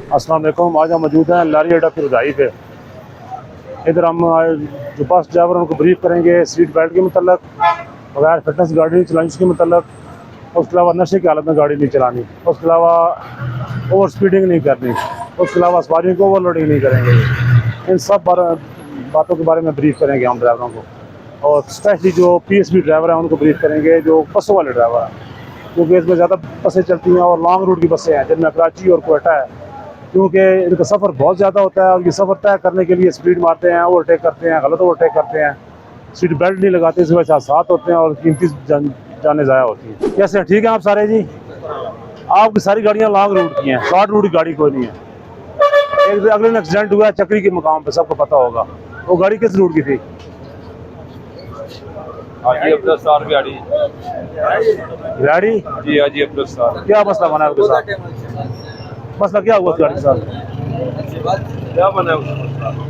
अस्सलाम वालेकुम। आज हम मौजूद हैं लारी अड्डा की रजाई पे। इधर हम जो बस ड्राइवर उनको ब्रीफ करेंगे सीट बेल्ट के मतलब, बगैर फिटनेस गाड़ी नहीं चलानी उसके मतलब, उसके अलावा नशे की हालत में गाड़ी नहीं चलानी, उसके अलावा ओवर स्पीडिंग नहीं करनी, उसके अलावा सवारियों को ओवरलोडिंग नहीं करेंगे। इन सब बातों के बारे में ब्रीफ करेंगे हम ड्राइवरों को। और स्पेशली जो PSV ड्राइवर हैं उनको ब्रीफ करेंगे, जो बसों वाले ड्राइवर हैं, क्योंकि इसमें ज़्यादा बसें चलती हैं और लॉन्ग रूट की बसें हैं जिनमें कराची और कोयटा है। क्योंकि इनका सफ़र बहुत ज़्यादा होता है और ये सफ़र तय करने के लिए स्पीड मारते हैं, ओवरटेक करते हैं, गलत ओवरटेक करते हैं, सीट बेल्ट नहीं लगाते, इस वजह से हादसात होते हैं और कीमती जानें ज़ाया होती हैं। कैसे हैं, ठीक हैं आप सारे जी? आपकी सारी गाड़ियाँ लॉन्ग रूट की हैं, शॉर्ट रूट की गाड़ी कोई नहीं है। एक दिन अगले दिन एक्सीडेंट हुआ है चक्री के मुकाम पर, सबको पता होगा। वो गाड़ी किस रूट की थी? हाजी अब्दुल सत्तार गाड़ी गाड़ी जी, हाजी अब्दुल सत्तार। क्या मसला बना है उसके साथ? मसला क्या हुआ उस गाड़ी के साथ? क्या बना है उसका?